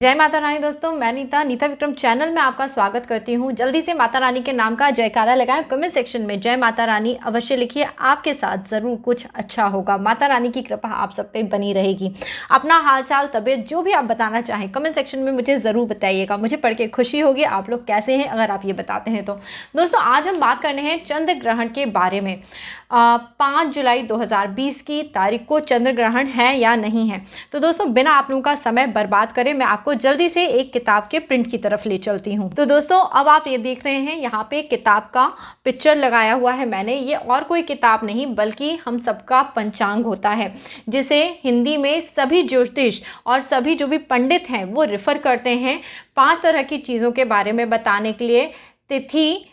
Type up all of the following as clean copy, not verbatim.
जय माता रानी दोस्तों, मैं नीता विक्रम चैनल में आपका स्वागत करती हूँ। जल्दी से माता रानी के नाम का जयकारा लगाएं, कमेंट सेक्शन में जय माता रानी अवश्य लिखिए। आपके साथ ज़रूर कुछ अच्छा होगा। माता रानी की कृपा आप सब पे बनी रहेगी। अपना हालचाल, तबीयत जो भी आप बताना चाहें कमेंट सेक्शन में मुझे ज़रूर बताइएगा। मुझे पढ़ के खुशी होगी आप लोग कैसे हैं अगर आप ये बताते हैं तो। दोस्तों आज हम बात करने हैं चंद्र ग्रहण के बारे में। 5 जुलाई 2020 की तारीख को चंद्र ग्रहण है या नहीं है। तो दोस्तों बिना आप लोगों का समय बर्बाद करें मैं आपको जल्दी से एक किताब के प्रिंट की तरफ ले चलती हूँ। तो दोस्तों अब आप ये देख रहे हैं यहाँ पे किताब का पिक्चर लगाया हुआ है मैंने। ये और कोई किताब नहीं बल्कि हम सबका पंचांग होता है, जिसे हिंदी में सभी ज्योतिष और सभी जो भी पंडित हैं वो रेफर करते हैं 5 तरह की चीज़ों के बारे में बताने के लिए। तिथि,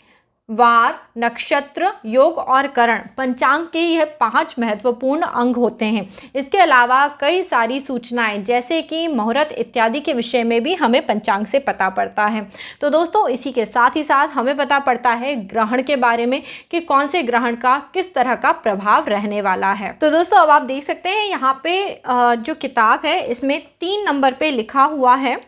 वार, नक्षत्र, योग और करण पंचांग के यह 5 महत्वपूर्ण अंग होते हैं। इसके अलावा कई सारी सूचनाएं जैसे कि मुहूर्त इत्यादि के विषय में भी हमें पंचांग से पता पड़ता है। तो दोस्तों इसी के साथ ही साथ हमें पता पड़ता है ग्रहण के बारे में कि कौन से ग्रहण का किस तरह का प्रभाव रहने वाला है। तो दोस्तों अब आप देख सकते हैं यहाँ पे जो किताब है इसमें 3 नंबर पे लिखा हुआ है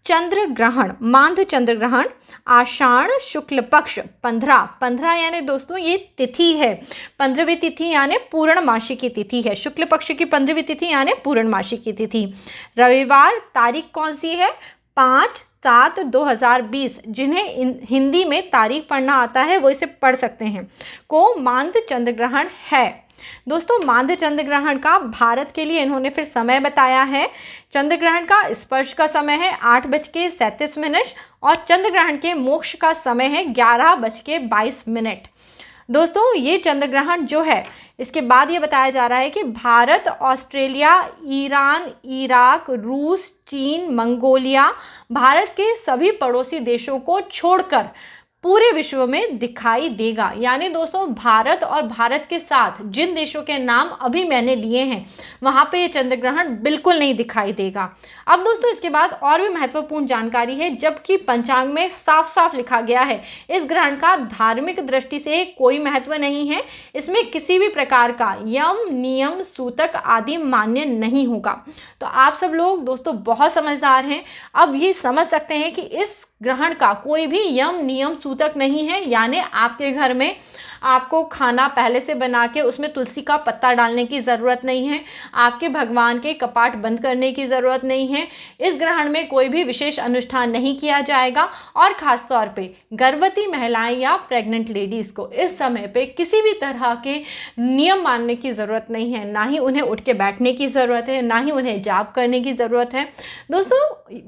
चंद्र ग्रहण, मांध चंद्र ग्रहण, आषाढ़ शुक्ल पक्ष 15 यानी दोस्तों ये तिथि है। 15वीं तिथि यानी पूर्णमासी की तिथि है। शुक्ल पक्ष की 15वीं तिथि यानी पूर्णमासी की तिथि। रविवार, तारीख कौन सी है? 5/7/2020। जिन्हें हिंदी में तारीख पढ़ना आता है वो इसे पढ़ सकते हैं, को मांध चंद्र ग्रहण है। दोस्तों मांध चंद्र ग्रहण का भारत के लिए इन्होंने फिर समय बताया है। चंद्र ग्रहण का स्पर्श का समय है 8:37 और चंद्र ग्रहण के मोक्ष का समय है 11:22। दोस्तों ये चंद्र ग्रहण जो है इसके बाद ये बताया जा रहा है कि भारत, ऑस्ट्रेलिया, ईरान, इराक, रूस, चीन, मंगोलिया, भारत के सभी पड़ोसी देशों को छोड़कर पूरे विश्व में दिखाई देगा। यानी दोस्तों भारत और भारत के साथ जिन देशों के नाम अभी मैंने लिए हैं वहाँ पे ये चंद्र ग्रहण बिल्कुल नहीं दिखाई देगा। अब दोस्तों इसके बाद और भी महत्वपूर्ण जानकारी है, जबकि पंचांग में साफ साफ लिखा गया है इस ग्रहण का धार्मिक दृष्टि से कोई महत्व नहीं है। इसमें किसी भी प्रकार का यम, नियम, सूतक आदि मान्य नहीं होगा। तो आप सब लोग दोस्तों बहुत समझदार हैं, अब ये समझ सकते हैं कि इस ग्रहण का कोई भी यम, नियम, सूतक नहीं है। यानी आपके घर में आपको खाना पहले से बना के उसमें तुलसी का पत्ता डालने की ज़रूरत नहीं है। आपके भगवान के कपाट बंद करने की ज़रूरत नहीं है। इस ग्रहण में कोई भी विशेष अनुष्ठान नहीं किया जाएगा और ख़ास तौर पे गर्भवती महिलाएं या प्रेग्नेंट लेडीज़ को इस समय पे किसी भी तरह के नियम मानने की ज़रूरत नहीं है। ना ही उन्हें उठ के बैठने की ज़रूरत है, ना ही उन्हें जाप करने की ज़रूरत है। दोस्तों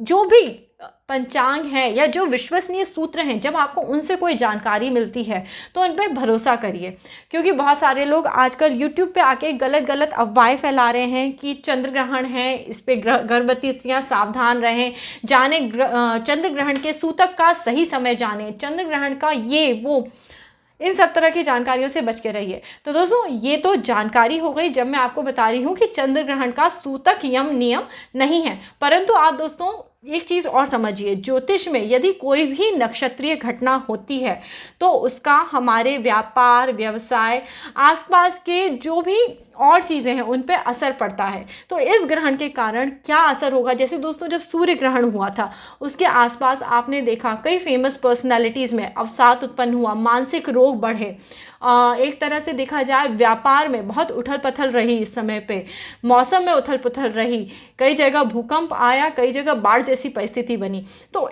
जो भी पंचांग है या जो विश्वसनीय सूत्र हैं, जब आपको उनसे कोई जानकारी मिलती है तो उन पर भरोसा करिए, क्योंकि बहुत सारे लोग आजकल YouTube पे आके गलत अफवाहें फैला रहे हैं कि चंद्र ग्रहण है, इस पे गर्भवती स्त्रियां सावधान रहें, जाने चंद्र ग्रहण के सूतक का सही समय जाने, चंद्र ग्रहण का ये वो, इन सब तरह की जानकारियों से बच के रहिए। तो दोस्तों ये तो जानकारी हो गई जब मैं आपको बता रही हूँ कि चंद्र ग्रहण का सूतक, यम, नियम नहीं है। परंतु आप दोस्तों एक चीज़ और समझिए, ज्योतिष में यदि कोई भी नक्षत्रीय घटना होती है तो उसका हमारे व्यापार, व्यवसाय, आसपास के जो भी और चीज़ें हैं उन पे असर पड़ता है। तो इस ग्रहण के कारण क्या असर होगा, जैसे दोस्तों जब सूर्य ग्रहण हुआ था उसके आसपास आपने देखा कई फेमस पर्सनालिटीज़ में अवसाद उत्पन्न हुआ, मानसिक रोग बढ़े, एक तरह से देखा जाए व्यापार में बहुत उथल पुथल रही, इस समय पे मौसम में उथल पुथल रही, कई जगह भूकंप आया, कई जगह बाढ़ जैसी परिस्थिति बनी। तो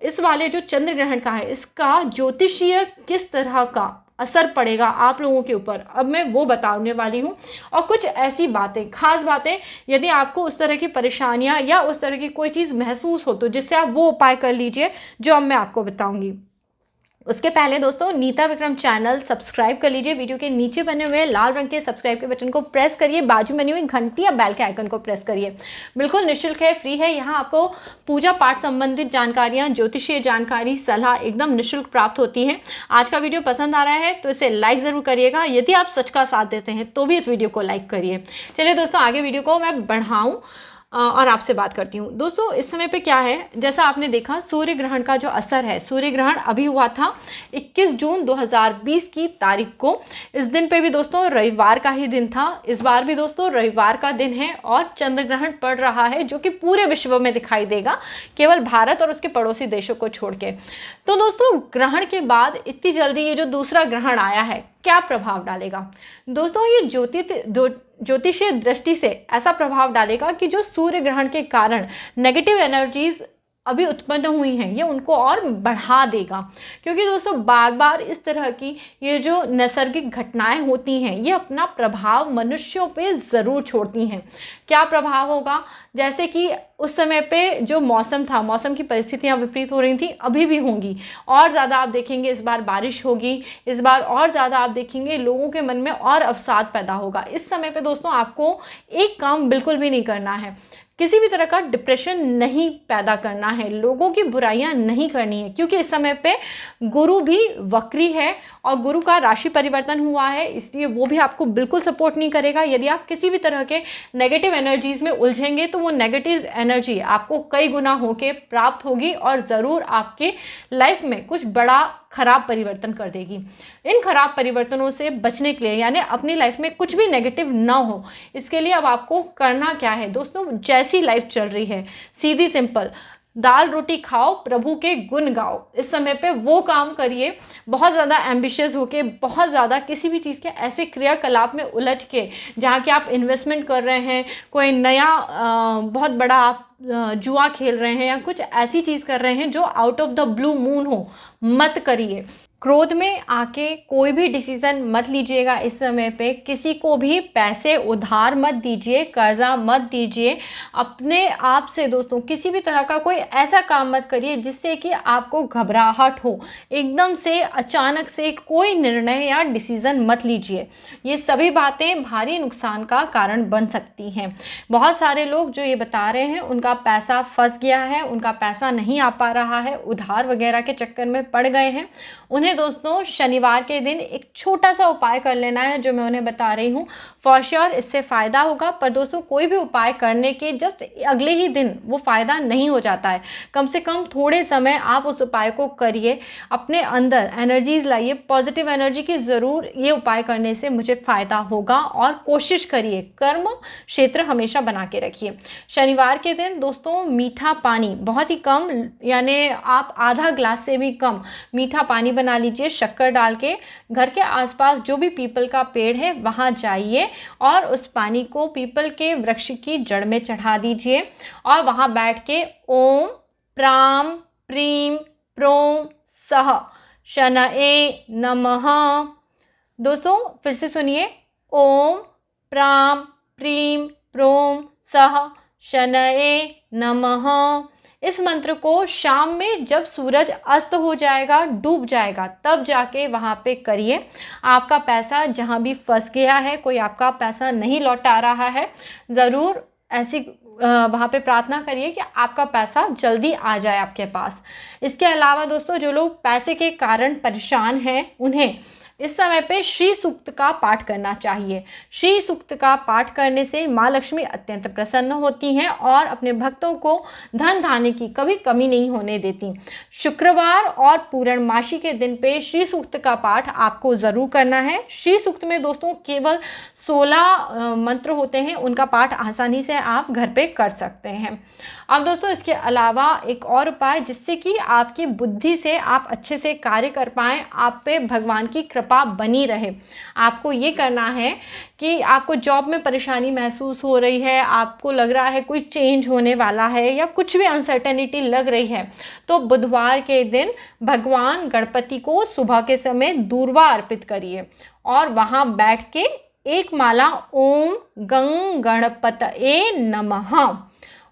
इस वाले जो चंद्र ग्रहण का है इसका ज्योतिषीय किस तरह का असर पड़ेगा आप लोगों के ऊपर, अब मैं वो बताने वाली हूँ। और कुछ ऐसी बातें, खास बातें, यदि आपको उस तरह की परेशानियाँ या उस तरह की कोई चीज़ महसूस हो तो जिससे आप वो उपाय कर लीजिए जो अब मैं आपको बताऊँगी। उसके पहले दोस्तों नीता विक्रम चैनल सब्सक्राइब कर लीजिए। वीडियो के नीचे बने हुए लाल रंग के सब्सक्राइब के बटन को प्रेस करिए, बाजू में बनी हुई घंटी या बेल के आइकन को प्रेस करिए। बिल्कुल निःशुल्क है, फ्री है। यहाँ आपको पूजा पाठ संबंधित जानकारियाँ, ज्योतिषीय जानकारी, सलाह एकदम निःशुल्क प्राप्त होती है। आज का वीडियो पसंद आ रहा है तो इसे लाइक ज़रूर करिएगा। यदि आप सच का साथ देते हैं तो भी इस वीडियो को लाइक करिए। चलिए दोस्तों आगे वीडियो को मैं बढ़ाऊँ और आपसे बात करती हूँ। दोस्तों इस समय पे क्या है, जैसा आपने देखा सूर्य ग्रहण का जो असर है, सूर्य ग्रहण अभी हुआ था 21 जून 2020 की तारीख को। इस दिन पे भी दोस्तों रविवार का ही दिन था। इस बार भी दोस्तों रविवार का दिन है और चंद्र ग्रहण पड़ रहा है, जो कि पूरे विश्व में दिखाई देगा, केवल भारत और उसके पड़ोसी देशों को छोड़ के। तो दोस्तों ग्रहण के बाद इतनी जल्दी ये जो दूसरा ग्रहण आया है, क्या प्रभाव डालेगा? दोस्तों ये ज्योतिषीय दृष्टि से ऐसा प्रभाव डालेगा कि जो सूर्य ग्रहण के कारण नेगेटिव एनर्जीज अभी उत्पन्न हुई हैं, ये उनको और बढ़ा देगा। क्योंकि दोस्तों बार बार इस तरह की ये जो नैसर्गिक घटनाएं होती हैं, ये अपना प्रभाव मनुष्यों पे ज़रूर छोड़ती हैं। क्या प्रभाव होगा? जैसे कि उस समय पे जो मौसम था, मौसम की परिस्थितियां विपरीत हो रही थी, अभी भी होंगी। और ज़्यादा आप देखेंगे इस बार बारिश होगी, इस बार और ज़्यादा आप देखेंगे लोगों के मन में और अवसाद पैदा होगा। इस समय पे दोस्तों आपको एक काम बिल्कुल भी नहीं करना है, किसी भी तरह का डिप्रेशन नहीं पैदा करना है, लोगों की बुराइयां नहीं करनी है, क्योंकि इस समय पे गुरु भी वक्री है और गुरु का राशि परिवर्तन हुआ है, इसलिए वो भी आपको बिल्कुल सपोर्ट नहीं करेगा। यदि आप किसी भी तरह के नेगेटिव एनर्जीज में उलझेंगे तो वो नेगेटिव एनर्जी आपको कई गुना होके प्राप्त होगी और ज़रूर आपके लाइफ में कुछ बड़ा खराब परिवर्तन कर देगी। इन खराब परिवर्तनों से बचने के लिए, यानी अपनी लाइफ में कुछ भी नेगेटिव ना हो, इसके लिए अब आपको करना क्या है दोस्तों? जैसी लाइफ चल रही है, सीधी सिंपल, दाल रोटी खाओ, प्रभु के गुण गाओ। इस समय पे वो काम करिए, बहुत ज़्यादा एम्बिशियस होके, बहुत ज़्यादा किसी भी चीज़ के ऐसे क्रियाकलाप में उलझ के जहाँ कि आप इन्वेस्टमेंट कर रहे हैं, कोई नया बहुत बड़ा आप जुआ खेल रहे हैं या कुछ ऐसी चीज़ कर रहे हैं जो out of the blue moon हो, मत करिए। क्रोध में आके कोई भी डिसीज़न मत लीजिएगा। इस समय पे किसी को भी पैसे उधार मत दीजिए, कर्जा मत दीजिए। अपने आप से दोस्तों किसी भी तरह का कोई ऐसा काम मत करिए जिससे कि आपको घबराहट हो। एकदम से अचानक से कोई निर्णय या डिसीज़न मत लीजिए, ये सभी बातें भारी नुकसान का कारण बन सकती हैं। बहुत सारे लोग जो ये बता रहे हैं उनका पैसा फंस गया है, उनका पैसा नहीं आ पा रहा है, उधार वगैरह के चक्कर में पड़ गए हैं। उन्हें दोस्तों शनिवार के दिन एक छोटा सा उपाय कर लेना है, जो मैं उन्हें बता रही हूँ। फॉर श्योर इससे फ़ायदा होगा, पर दोस्तों कोई भी उपाय करने के जस्ट अगले ही दिन वो फ़ायदा नहीं हो जाता है। कम से कम थोड़े समय आप उस उपाय को करिए, अपने अंदर एनर्जीज लाइए, पॉजिटिव एनर्जी की ज़रूर ये उपाय करने से मुझे फ़ायदा होगा। और कोशिश करिए, कर्म क्षेत्र हमेशा बना के रखिए। शनिवार के दिन दोस्तों मीठा पानी बहुत ही कम, यानी आप आधा ग्लास से भी कम मीठा पानी बना लीजिए शक्कर डाल के। घर के आसपास जो भी पीपल का पेड़ है वहाँ जाइए और उस पानी को पीपल के वृक्ष की जड़ में चढ़ा दीजिए और वहाँ बैठ के ओम प्राम प्रीम प्रोम सह शनए नमः। दोस्तों फिर से सुनिए, ओम प्राम प्रीम प्रोम सह शनए नमः। इस मंत्र को शाम में जब सूरज अस्त हो जाएगा, डूब जाएगा, तब जाके वहाँ पे करिए। आपका पैसा जहाँ भी फंस गया है, कोई आपका पैसा नहीं लौटा रहा है, ज़रूर ऐसी वहाँ पे प्रार्थना करिए कि आपका पैसा जल्दी आ जाए आपके पास। इसके अलावा दोस्तों जो लोग पैसे के कारण परेशान हैं, उन्हें इस समय पे श्री सूक्त का पाठ करना चाहिए। श्री सूक्त का पाठ करने से माँ लक्ष्मी अत्यंत प्रसन्न होती हैं और अपने भक्तों को धन धान्य की कभी कमी नहीं होने देती। शुक्रवार और पूर्णमासी के दिन पे श्री सूक्त का पाठ आपको ज़रूर करना है। श्री सूक्त में दोस्तों केवल 16 मंत्र होते हैं, उनका पाठ आसानी से आप घर पे कर सकते हैं। अब दोस्तों इसके अलावा एक और उपाय जिससे कि आपकी बुद्धि से आप अच्छे से कार्य कर पाएँ, आप पे भगवान की कृपा बनी रहे। आपको ये करना है कि आपको जॉब में परेशानी महसूस हो रही है, आपको लग रहा है कोई चेंज होने वाला है या कुछ भी अनसर्टेनिटी लग रही है, तो बुधवार के दिन भगवान गणपति को सुबह के समय दूर्वा अर्पित करिए और वहाँ बैठ के एक माला ओम गं गणपतये नमः,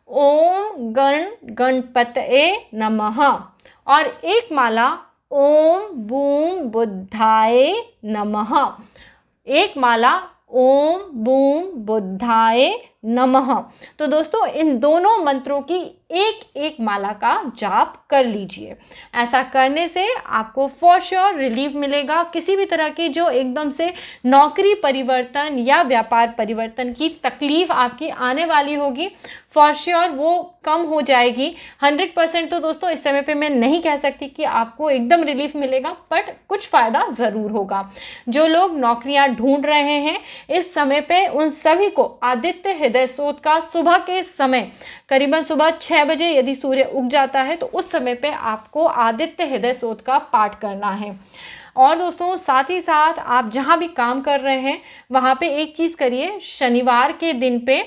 ओम गण गणपतये नमः और एक माला ओम बूम बुद्धाय नमः, एक माला ओम बूम बुद्धाय नमः। तो दोस्तों इन दोनों मंत्रों की एक एक माला का जाप कर लीजिए। ऐसा करने से आपको फॉर श्योर रिलीफ मिलेगा। किसी भी तरह की जो एकदम से नौकरी परिवर्तन या व्यापार परिवर्तन की तकलीफ आपकी आने वाली होगी, फॉर श्योर वो कम हो जाएगी। 100% तो दोस्तों इस समय पे मैं नहीं कह सकती कि आपको एकदम रिलीफ मिलेगा, बट कुछ फ़ायदा ज़रूर होगा। जो लोग नौकरियां ढूंढ रहे हैं इस समय पे, उन सभी को आदित्य हृदय स्तोत्र का सुबह के समय करीबन सुबह 6 बजे यदि सूर्य उग जाता है तो उस समय पे आपको आदित्य हृदय स्तोत्र का पाठ करना है। और दोस्तों साथ ही साथ आप जहाँ भी काम कर रहे हैं वहाँ पे एक चीज़ करिए, शनिवार के दिन पे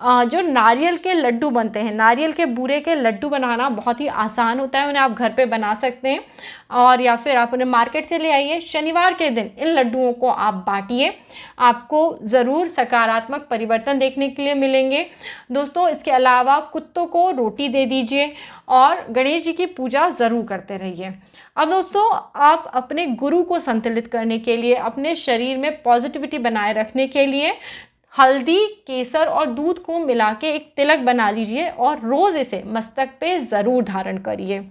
जो नारियल के लड्डू बनते हैं, नारियल के बूरे के लड्डू बनाना बहुत ही आसान होता है, उन्हें आप घर पे बना सकते हैं और या फिर आप उन्हें मार्केट से ले आइए। शनिवार के दिन इन लड्डुओं को आप बांटिए, आपको ज़रूर सकारात्मक परिवर्तन देखने के लिए मिलेंगे। दोस्तों इसके अलावा कुत्तों को रोटी दे दीजिए और गणेश जी की पूजा ज़रूर करते रहिए। अब दोस्तों आप अपने गुरु को संतुलित करने के लिए, अपने शरीर में पॉजिटिविटी बनाए रखने के लिए हल्दी, केसर और दूध को मिला के एक तिलक बना लीजिए और रोज़ इसे मस्तक पे ज़रूर धारण करिए।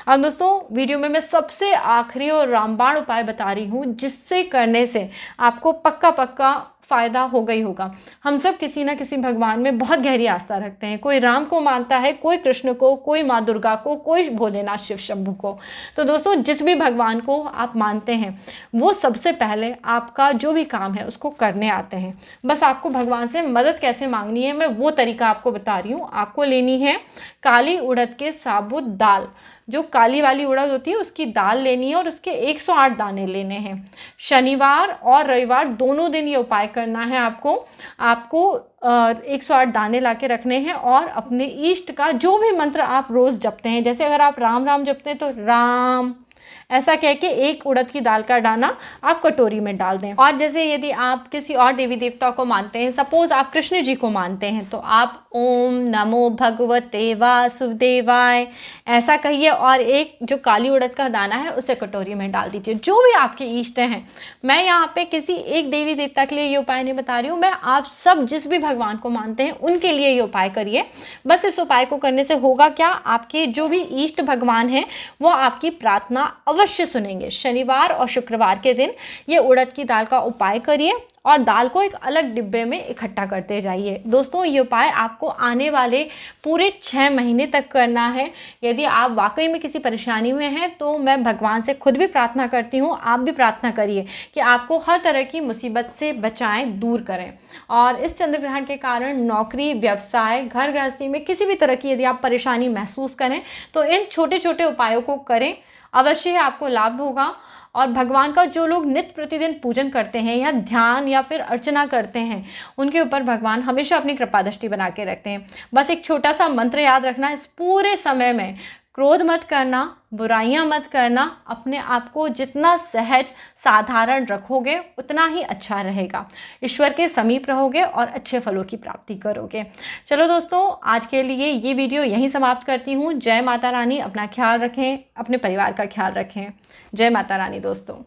अब दोस्तों वीडियो में मैं सबसे आखिरी और रामबाण उपाय बता रही हूँ, जिससे करने से आपको पक्का फ़ायदा होगा ही होगा। हम सब किसी ना किसी भगवान में बहुत गहरी आस्था रखते हैं। कोई राम को मानता है, कोई कृष्ण को, कोई माँ दुर्गा को, कोई भोलेनाथ शिव शंभू को। तो दोस्तों जिस भी भगवान को आप मानते हैं वो सबसे पहले आपका जो भी काम है उसको करने आते हैं। बस आपको भगवान से मदद कैसे मांगनी है मैं वो तरीका आपको बता रही हूँ। आपको लेनी है काली उड़द के साबुत दाल, जो काली वाली उड़द होती है उसकी दाल लेनी है और उसके 108 दाने लेने हैं। शनिवार और रविवार दोनों दिन ये उपाय करना है आपको 108 दाने ला के रखने हैं और अपने इष्ट का जो भी मंत्र आप रोज़ जपते हैं, जैसे अगर आप राम राम जपते हैं तो राम ऐसा कह के एक उड़द की दाल का दाना आप कटोरी में डाल दें। और जैसे यदि आप किसी और देवी देवता को मानते हैं, सपोज आप कृष्ण जी को मानते हैं, तो आप ओम नमो भगवते वासुदेवाय ऐसा कहिए और एक जो काली उड़द का दाना है उसे कटोरी में डाल दीजिए। जो भी आपके इष्ट हैं, मैं यहाँ पे किसी एक देवी देवता के लिए ये उपाय नहीं बता रही हूँ, मैं आप सब जिस भी भगवान को मानते हैं उनके लिए ये उपाय करिए। बस इस उपाय को करने से होगा क्या, आपके जो भी इष्ट भगवान हैं वो आपकी प्रार्थना अवश्य सुनेंगे। शनिवार और शुक्रवार के दिन ये उड़द की दाल का उपाय करिए और दाल को एक अलग डिब्बे में इकट्ठा करते जाइए। दोस्तों ये उपाय आपको आने वाले पूरे 6 महीने तक करना है। यदि आप वाकई में किसी परेशानी में हैं तो मैं भगवान से खुद भी प्रार्थना करती हूँ, आप भी प्रार्थना करिए कि आपको हर तरह की मुसीबत से बचाएं, दूर करें। और इस चंद्र ग्रहण के कारण नौकरी, व्यवसाय, घर गृहस्थी में किसी भी तरह की यदि आप परेशानी महसूस करें तो इन छोटे छोटे उपायों को करें, अवश्य आपको लाभ होगा। और भगवान का जो लोग नित्य प्रतिदिन पूजन करते हैं या ध्यान या फिर अर्चना करते हैं, उनके ऊपर भगवान हमेशा अपनी कृपा दृष्टि बना के रखते हैं। बस एक छोटा सा मंत्र याद रखना, इस पूरे समय में क्रोध मत करना, बुराइयां मत करना, अपने आप को जितना सहज साधारण रखोगे उतना ही अच्छा रहेगा, ईश्वर के समीप रहोगे और अच्छे फलों की प्राप्ति करोगे। चलो दोस्तों आज के लिए ये वीडियो यहीं समाप्त करती हूँ। जय माता रानी, अपना ख्याल रखें, अपने परिवार का ख्याल रखें। जय माता रानी दोस्तों।